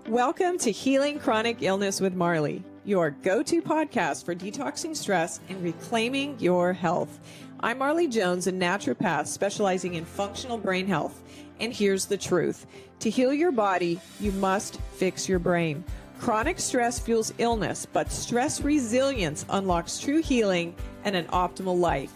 Welcome to Healing Chronic Illness with Marley, your go-to podcast for detoxing stress and reclaiming your health. I'm Marley Jones, a naturopath specializing in functional brain health. And here's the truth. To heal your body, you must fix your brain. Chronic stress fuels illness, but stress resilience unlocks true healing and an optimal life.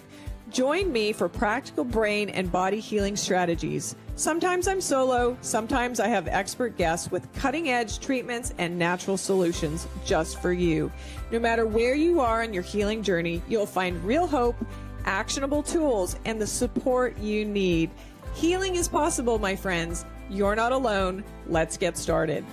Join me for practical brain and body healing strategies. Sometimes I'm solo, sometimes I have expert guests with cutting-edge treatments and natural solutions just for you. No matter where you are in your healing journey, you'll find real hope, actionable tools, and the support you need. Healing is possible, my friends. You're not alone. Let's get started.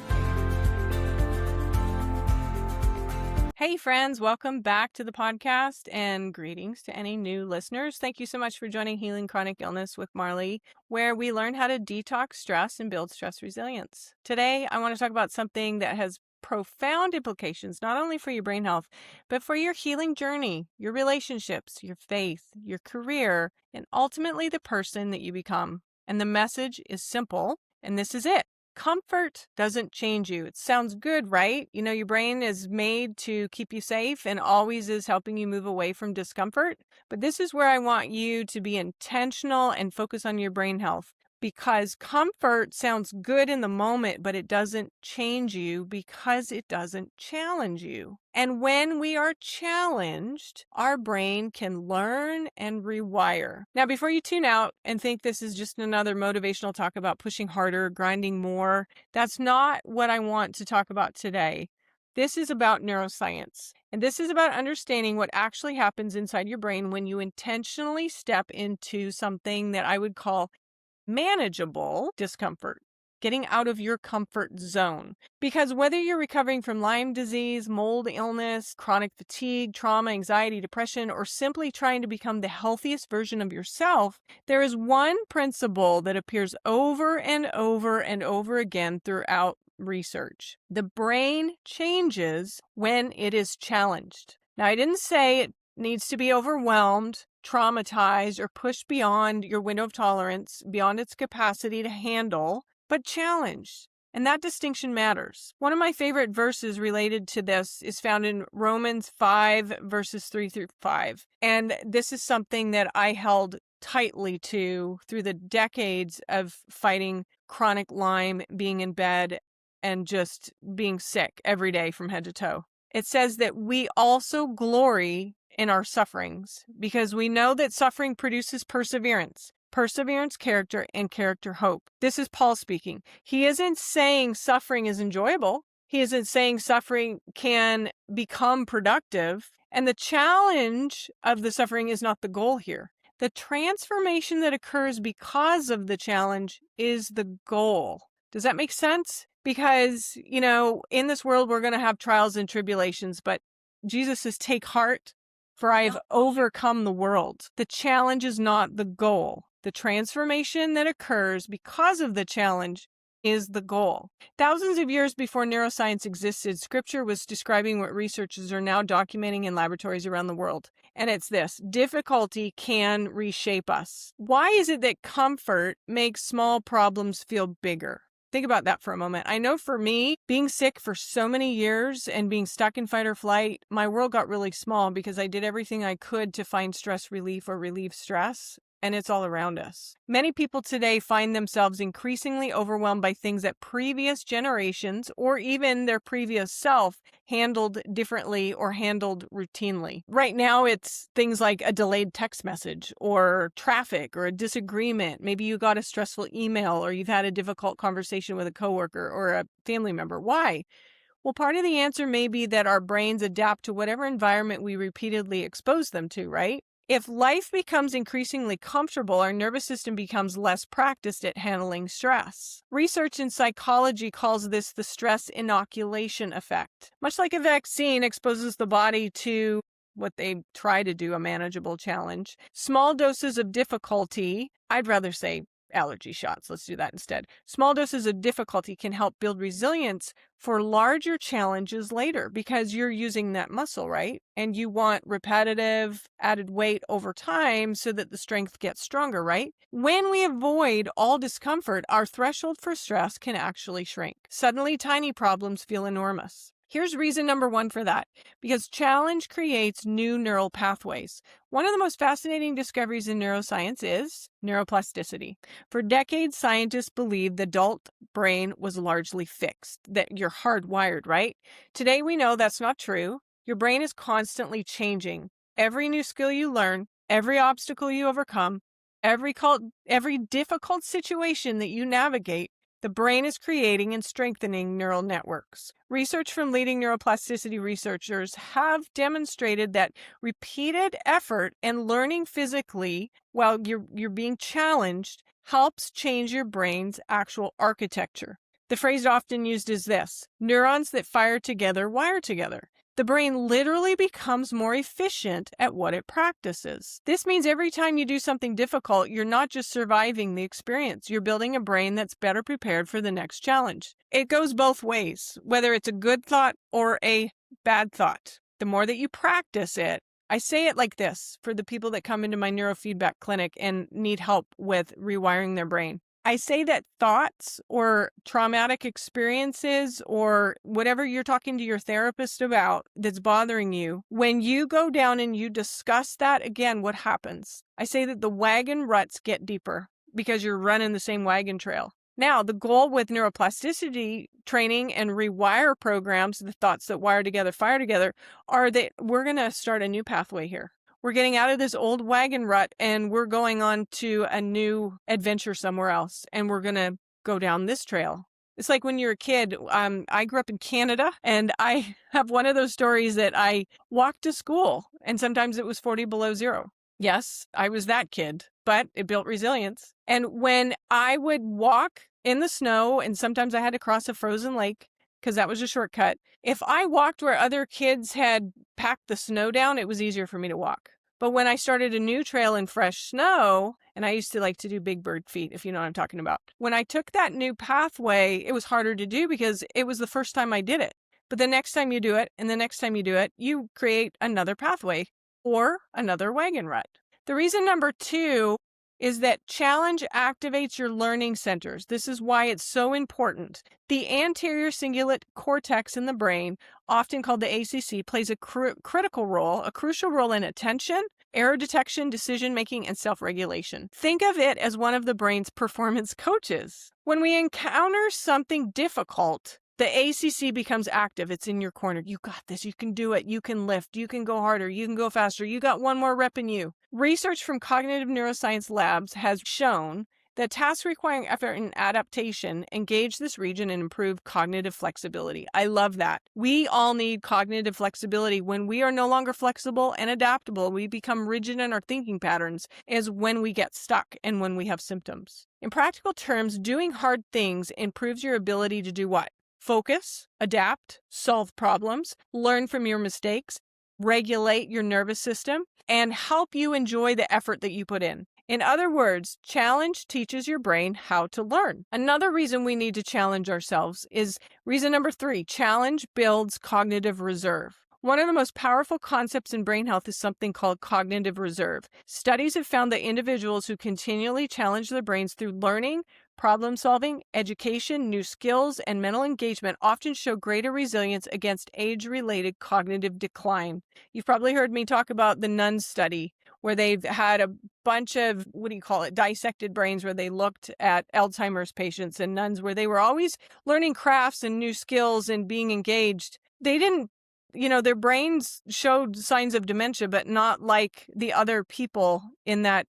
Hey friends, welcome back to the podcast and greetings to any new listeners. Thank you so much for joining Healing Chronic Illness with Marley, where we learn how to detox stress and build stress resilience. Today, I want to talk about something that has profound implications, not only for your brain health, but for your healing journey, your relationships, your faith, your career, and ultimately the person that you become. And the message is simple, and this is it. Comfort doesn't change you. It sounds good, right? You know, your brain is made to keep you safe and always is helping you move away from discomfort. But this is where I want you to be intentional and focus on your brain health. Because comfort sounds good in the moment, but it doesn't change you because it doesn't challenge you. And when we are challenged, our brain can learn and rewire. Now, before you tune out and think this is just another motivational talk about pushing harder, grinding more, that's not what I want to talk about today. This is about neuroscience. And this is about understanding what actually happens inside your brain when you intentionally step into something that I would call manageable discomfort, getting out of your comfort zone. Because whether you're recovering from Lyme disease, mold illness, chronic fatigue, trauma, anxiety, depression, or simply trying to become the healthiest version of yourself, there is one principle that appears over and over and over again throughout research. The brain changes when it is challenged. Now, I didn't say it needs to be overwhelmed, traumatized, or pushed beyond your window of tolerance, beyond its capacity to handle, but challenged. And that distinction matters. One of my favorite verses related to this is found in Romans 5, verses 3 through 5. And this is something that I held tightly to through the decades of fighting chronic Lyme, being in bed, and just being sick every day from head to toe. It says that we also glory in our sufferings because we know that suffering produces perseverance, character, and character hope. This is Paul speaking. He isn't saying suffering is enjoyable. He isn't saying suffering can become productive. And the challenge of the suffering is not the goal here. The transformation that occurs because of the challenge is the goal. Does that make sense? Because, you know, in this world, we're going to have trials and tribulations, but Jesus says, take heart, for I have overcome the world. The challenge is not the goal. The transformation that occurs because of the challenge is the goal. Thousands of years before neuroscience existed, Scripture was describing what researchers are now documenting in laboratories around the world. And it's this: difficulty can reshape us. Why is it that comfort makes small problems feel bigger? Think about that for a moment. I know for me, being sick for so many years and being stuck in fight or flight, my world got really small because I did everything I could to find stress relief or relieve stress. And it's all around us. Many people today find themselves increasingly overwhelmed by things that previous generations or even their previous self handled differently or handled routinely. Right now, it's things like a delayed text message or traffic or a disagreement. Maybe you got a stressful email or you've had a difficult conversation with a coworker or a family member. Why? Well, part of the answer may be that our brains adapt to whatever environment we repeatedly expose them to, right? If life becomes increasingly comfortable, our nervous system becomes less practiced at handling stress. Research in psychology calls this the stress inoculation effect. Much like a vaccine exposes the body to what they try to do, a manageable challenge, small doses of difficulty, I'd rather say allergy shots. Let's do that instead. Small doses of difficulty can help build resilience for larger challenges later because you're using that muscle, right? And you want repetitive added weight over time so that the strength gets stronger, right? When we avoid all discomfort, our threshold for stress can actually shrink. Suddenly, tiny problems feel enormous. Here's reason number 1 for that, because challenge creates new neural pathways. One of the most fascinating discoveries in neuroscience is neuroplasticity. For decades, scientists believed the adult brain was largely fixed, that you're hardwired, right? Today, we know that's not true. Your brain is constantly changing. Every new skill you learn, every obstacle you overcome, every difficult situation that you navigate, the brain is creating and strengthening neural networks. Research from leading neuroplasticity researchers have demonstrated that repeated effort and learning physically while you're being challenged helps change your brain's actual architecture. The phrase often used is this: neurons that fire together wire together. The brain literally becomes more efficient at what it practices. This means every time you do something difficult, you're not just surviving the experience. You're building a brain that's better prepared for the next challenge. It goes both ways, whether it's a good thought or a bad thought. The more that you practice it, I say it like this for the people that come into my neurofeedback clinic and need help with rewiring their brain. I say that thoughts or traumatic experiences or whatever you're talking to your therapist about that's bothering you, when you go down and you discuss that again, what happens? I say that the wagon ruts get deeper because you're running the same wagon trail. Now, the goal with neuroplasticity training and rewire programs, the thoughts that wire together, fire together, are that we're going to start a new pathway here. We're getting out of this old wagon rut and we're going on to a new adventure somewhere else. And we're going to go down this trail. It's like when you're a kid. I grew up in Canada and I have one of those stories that I walked to school and sometimes it was 40 below zero. Yes, I was that kid, but it built resilience. And when I would walk in the snow and sometimes I had to cross a frozen lake because that was a shortcut. If I walked where other kids had packed the snow down, it was easier for me to walk. But when I started a new trail in fresh snow, and I used to like to do big bird feet, if you know what I'm talking about. When I took that new pathway, it was harder to do because it was the first time I did it. But the next time you do it, and the next time you do it, you create another pathway or another wagon rut. The reason number 2 is that challenge activates your learning centers. This is why it's so important. The anterior cingulate cortex in the brain, often called the ACC, plays a critical role, a crucial role in attention, error detection, decision-making, and self-regulation. Think of it as one of the brain's performance coaches. When we encounter something difficult, the ACC becomes active. It's in your corner. You got this. You can do it. You can lift. You can go harder. You can go faster. You got one more rep in you. Research from cognitive neuroscience labs has shown that tasks requiring effort and adaptation engage this region and improve cognitive flexibility. I love that. We all need cognitive flexibility. When we are no longer flexible and adaptable, we become rigid in our thinking patterns, as when we get stuck and when we have symptoms. In practical terms, doing hard things improves your ability to do what? Focus, adapt, solve problems, learn from your mistakes, regulate your nervous system, and help you enjoy the effort that you put in. In other words, challenge teaches your brain how to learn. Another reason we need to challenge ourselves is reason number 3, challenge builds cognitive reserve. One of the most powerful concepts in brain health is something called cognitive reserve. Studies have found that individuals who continually challenge their brains through learning, problem solving, education, new skills, and mental engagement often show greater resilience against age-related cognitive decline. You've probably heard me talk about the NUNS study, where they've had a bunch of, dissected brains, where they looked at Alzheimer's patients and nuns, where they were always learning crafts and new skills and being engaged. They didn't, their brains showed signs of dementia, but not like the other people in that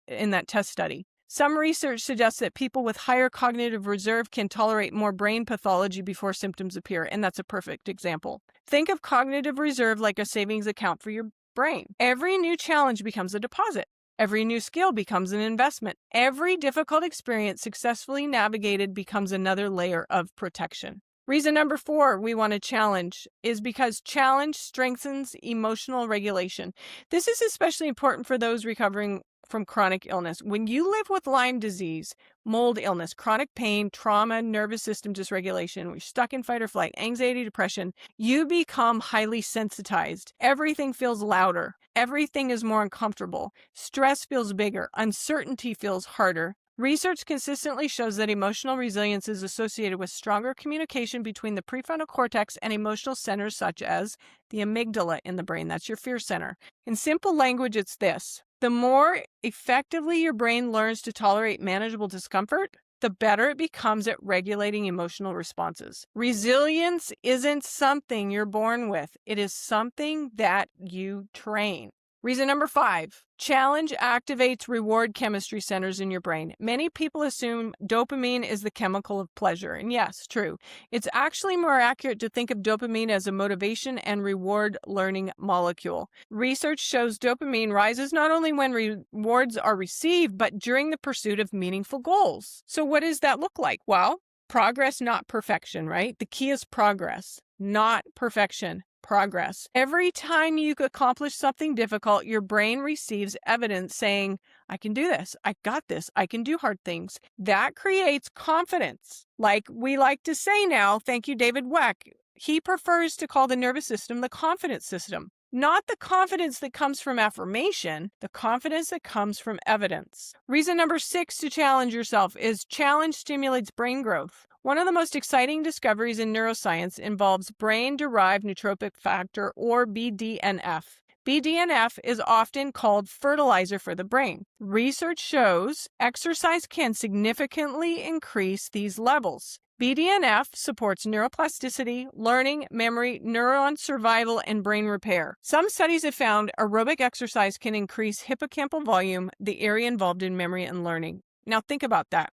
test study. Some research suggests that people with higher cognitive reserve can tolerate more brain pathology before symptoms appear, and that's a perfect example. Think of cognitive reserve like a savings account for your brain. Every new challenge becomes a deposit. Every new skill becomes an investment. Every difficult experience successfully navigated becomes another layer of protection. Reason number 4 we want to challenge is because challenge strengthens emotional regulation. This is especially important for those recovering from chronic illness. When you live with Lyme disease, mold illness, chronic pain, trauma, nervous system dysregulation, you're stuck in fight or flight, anxiety, depression, you become highly sensitized. Everything feels louder. Everything is more uncomfortable. Stress feels bigger. Uncertainty feels harder. Research consistently shows that emotional resilience is associated with stronger communication between the prefrontal cortex and emotional centers such as the amygdala in the brain. That's your fear center. In simple language, it's this. The more effectively your brain learns to tolerate manageable discomfort, the better it becomes at regulating emotional responses. Resilience isn't something you're born with. It is something that you train. Reason number 5, challenge activates reward chemistry centers in your brain. Many people assume dopamine is the chemical of pleasure. And yes, true. It's actually more accurate to think of dopamine as a motivation and reward learning molecule. Research shows dopamine rises not only when rewards are received, but during the pursuit of meaningful goals. So what does that look like? Well, progress, not perfection, right? The key is progress, not perfection. Progress. Every time you accomplish something difficult, your brain receives evidence saying, I can do this. I got this. I can do hard things. That creates confidence. Like we like to say now, thank you, David Weck. He prefers to call the nervous system the confidence system. Not the confidence that comes from affirmation, the confidence that comes from evidence. Reason number 6 to challenge yourself is challenge stimulates brain growth. One of the most exciting discoveries in neuroscience involves brain-derived neurotrophic factor, or BDNF. BDNF is often called fertilizer for the brain. Research shows exercise can significantly increase these levels. BDNF supports neuroplasticity, learning, memory, neuron survival, and brain repair. Some studies have found aerobic exercise can increase hippocampal volume, the area involved in memory and learning. Now think about that.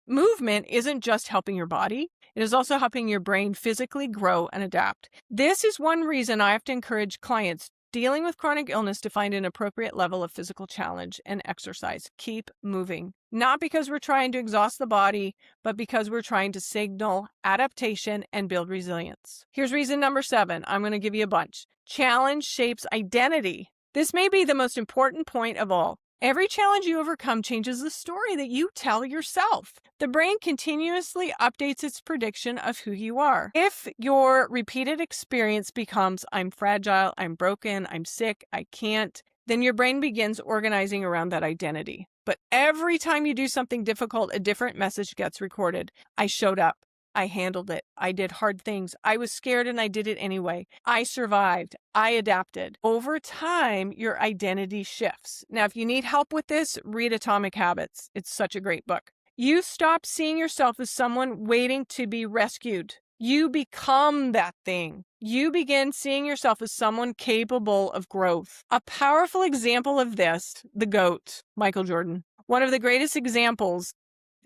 Movement isn't just helping your body, it is also helping your brain physically grow and adapt. This is one reason I have to encourage clients dealing with chronic illness to find an appropriate level of physical challenge and exercise. Keep moving. Not because we're trying to exhaust the body, but because we're trying to signal adaptation and build resilience. Here's reason number 7. I'm going to give you a bunch. Challenge shapes identity. This may be the most important point of all. Every challenge you overcome changes the story that you tell yourself. The brain continuously updates its prediction of who you are. If your repeated experience becomes, I'm fragile, I'm broken, I'm sick, I can't, then your brain begins organizing around that identity. But every time you do something difficult, a different message gets recorded. I showed up. I handled it. I did hard things. I was scared and I did it anyway. I survived. I adapted. Over time, your identity shifts. Now, if you need help with this, read Atomic Habits. It's such a great book. You stop seeing yourself as someone waiting to be rescued. You become that thing. You begin seeing yourself as someone capable of growth. A powerful example of this, the GOAT, Michael Jordan. One of the greatest examples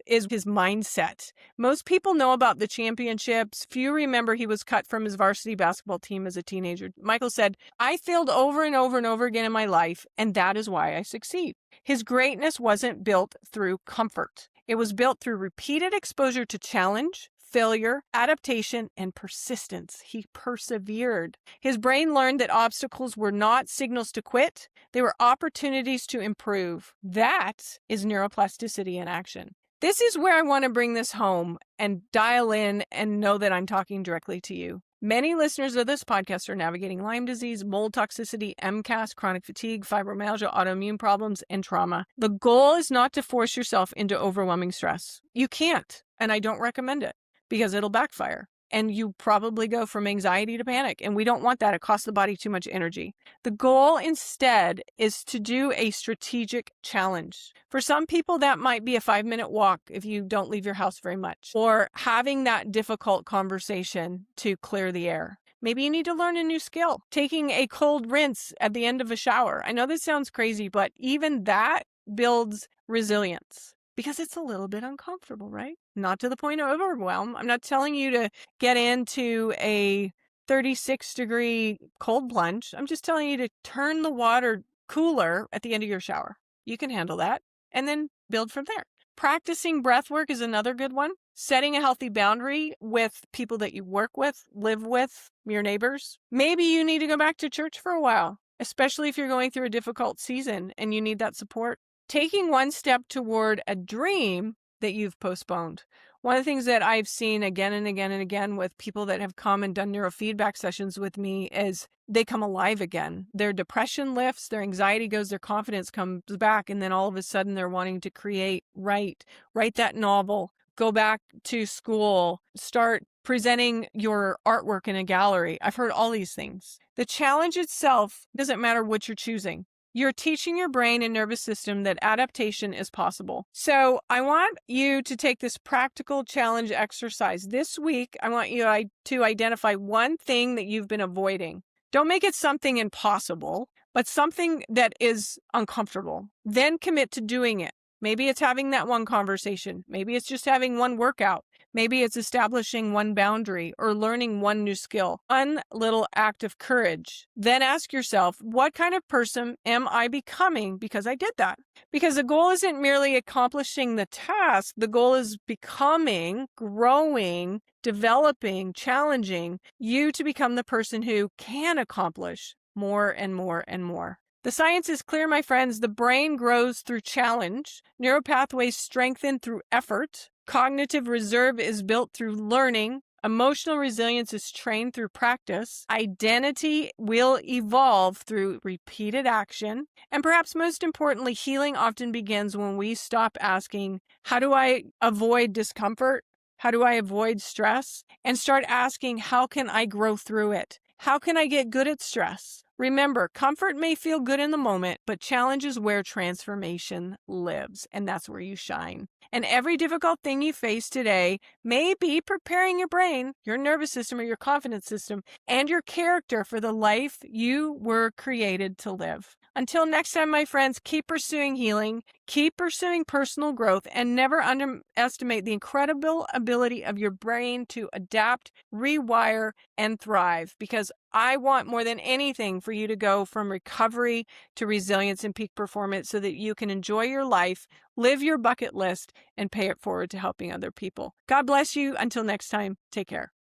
is his mindset. Most people know about the championships. Few remember he was cut from his varsity basketball team as a teenager. Michael said, I failed over and over and over again in my life, and that is why I succeed. His greatness wasn't built through comfort. It was built through repeated exposure to challenge, failure, adaptation, and persistence. He persevered. His brain learned that obstacles were not signals to quit. They were opportunities to improve. That is neuroplasticity in action. This is where I want to bring this home and dial in and know that I'm talking directly to you. Many listeners of this podcast are navigating Lyme disease, mold toxicity, MCAS, chronic fatigue, fibromyalgia, autoimmune problems, and trauma. The goal is not to force yourself into overwhelming stress. You can't, and I don't recommend it because it'll backfire. And you probably go from anxiety to panic. And we don't want that. It costs the body too much energy. The goal instead is to do a strategic challenge. For some people, that might be a 5-minute walk if you don't leave your house very much, or having that difficult conversation to clear the air. Maybe you need to learn a new skill, taking a cold rinse at the end of a shower. I know this sounds crazy, but even that builds resilience. Because it's a little bit uncomfortable, right? Not to the point of overwhelm. I'm not telling you to get into a 36-degree cold plunge. I'm just telling you to turn the water cooler at the end of your shower. You can handle that and then build from there. Practicing breath work is another good one. Setting a healthy boundary with people that you work with, live with, your neighbors. Maybe you need to go back to church for a while. especially if you're going through a difficult season and you need that support. Taking one step toward a dream that you've postponed. One of the things that I've seen again and again and again with people that have come and done neurofeedback sessions with me is they come alive again. Their depression lifts, their anxiety goes, their confidence comes back, and then all of a sudden they're wanting to create, write that novel, go back to school, start presenting your artwork in a gallery. I've heard all these things. The challenge itself doesn't matter what you're choosing. You're teaching your brain and nervous system that adaptation is possible. So I want you to take this practical challenge exercise. This week, I want you to identify one thing that you've been avoiding. Don't make it something impossible, but something that is uncomfortable. Then commit to doing it. Maybe it's having that one conversation. Maybe it's just having one workout. Maybe it's establishing one boundary or learning one new skill, one little act of courage. Then ask yourself, what kind of person am I becoming because I did that? Because the goal isn't merely accomplishing the task. The goal is becoming, growing, developing, challenging you to become the person who can accomplish more and more and more. The science is clear, my friends. The brain grows through challenge. Neuropathways strengthen through effort. Cognitive reserve is built through learning. Emotional resilience is trained through practice. Identity will evolve through repeated action. And perhaps most importantly, healing often begins when we stop asking, how do I avoid discomfort? How do I avoid stress? And start asking, how can I grow through it? How can I get good at stress? Remember, comfort may feel good in the moment, but challenge is where transformation lives, and that's where you shine. And every difficult thing you face today may be preparing your brain, your nervous system, or your confidence system, and your character for the life you were created to live. Until next time, my friends, keep pursuing healing, keep pursuing personal growth, and never underestimate the incredible ability of your brain to adapt, rewire, and thrive. Because I want more than anything for you to go from recovery to resilience and peak performance so that you can enjoy your life, live your bucket list, and pay it forward to helping other people. God bless you. Until next time, take care.